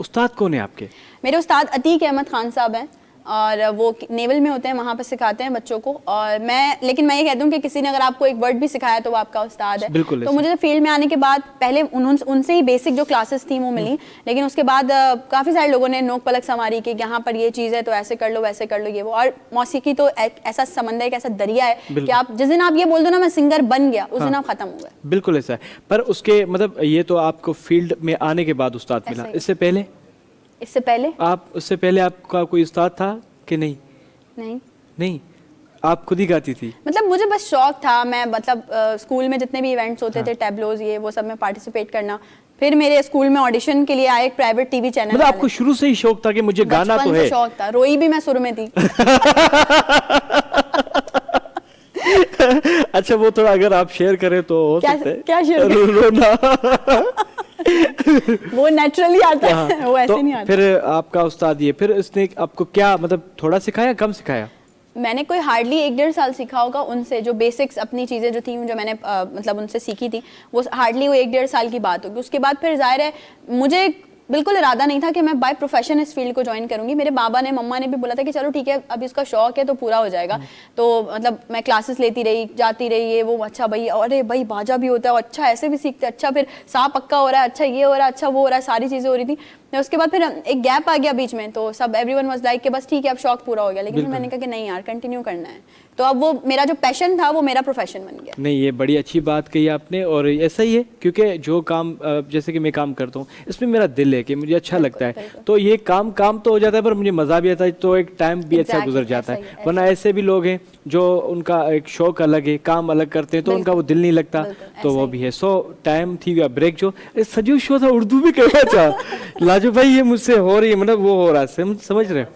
उस्ताद कौन है आपके? मेरे उस्ताद अतीक अहमद खान साहब हैं और वो नेवल में होते हैं, वहाँ पे सिखाते हैं बच्चों को। और लेकिन मैं ये कहती हूँ कि किसी ने अगर आपको एक वर्ड भी सिखाया तो वो आपका उस्ताद है। बिल्कुल। तो मुझे फील्ड में आने के बाद पहले उनसे ही बेसिक जो क्लासेस थी वो मिली, लेकिन उसके बाद काफ़ी सारे लोगों ने नोक पलक संवारी कि यहाँ पर ये चीज़ है तो ऐसे कर लो वैसे कर लो ये वो। और मौसीकी तो ऐसा समंदर, एक ऐसा दरिया है कि आप जिस दिन आप ये बोल दो ना मैं सिंगर बन गया, उस दिन आप खत्म हो गए। बिल्कुल ऐसा है। पर उसके मतलब ये तो आपको फील्ड में आने के बाद उस्ताद मिला, इससे पहले उससे पहले आपका कोई उस्ताद था कि नहीं? नहीं, आप खुद ही गाती थी? मतलब मुझे बस शौक था, मैं मतलब स्कूल में जितने भी इवेंट्स होते थे, टैबलोज ये वो सब में पार्टिसिपेट करना। फिर मेरे स्कूल में ऑडिशन के लिए आए एक प्राइवेट टीवी चैनल। मतलब आपको शुरू से ही शौक था कि मुझे गाना तो है? शौक था, रोई भी मैं शुरू में थी। अच्छा, वो थोड़ा अगर आप शेयर करें तो हो सकता है। क्या शेयर? रोना। वो नेचुरली आता है, वो ऐसे नहीं आता। फिर आपका उस्ताद ये, फिर इसने आपको क्या मतलब थोड़ा सिखाया, कम सिखाया? मैंने कोई हार्डली 1-1.5 साल सीखा होगा उनसे, जो बेसिक्स अपनी चीज़ें जो थी जो मैंने मतलब उनसे सीखी थी, वो हार्डली वो 1-1.5 साल की बात होगी। उसके बाद फिर जाहिर है मुझे बिल्कुल इरादा नहीं था कि मैं बाय प्रोफेशन इस फील्ड को ज्वाइन करूंगी। मेरे बाबा ने मम्मा ने भी बोला था कि चलो ठीक है अब इसका शौक है तो पूरा हो जाएगा। तो मतलब मैं क्लासेस लेती रही, जाती रही, ये वो। अच्छा भाई, अरे भाई बाजा भी होता है, अच्छा ऐसे भी सीखते, अच्छा फिर सा पक्का हो रहा है, अच्छा ये हो रहा है, अच्छा वो हो रहा है, सारी चीज़ें हो रही थी। उसके बाद फिर एक गैप आ गया बीच में, तो सब एवरीवन वाज लाइक कि बस ठीक है अब शौक पूरा हो गया। लेकिन मैंने कहा कि नहीं यार, कंटिन्यू करना है। तो अब वो मेरा जो पैशन था वो मेरा प्रोफेशन बन गया। नहीं, ये बड़ी अच्छी बात कही आपने, और ऐसा ही है क्योंकि जो काम जैसे कि मैं काम करता हूँ इसमें मेरा दिल है कि मुझे अच्छा लगता है, तो ये काम तो हो जाता है पर मुझे मज़ा भी आता है, तो एक टाइम भी अच्छा गुजर जाता है। वरना ऐसे भी लोग हैं जो उनका एक शौक अलग है, काम अलग करते हैं तो उनका वो दिल नहीं लगता, तो वो भी है। सो टाइम थी ब्रेक जो सजीव शो था, उर्दू भी कहना चाह लाजो भाई, ये मुझसे हो रही है, मतलब वो हो रहा है, समझ रहे हैं।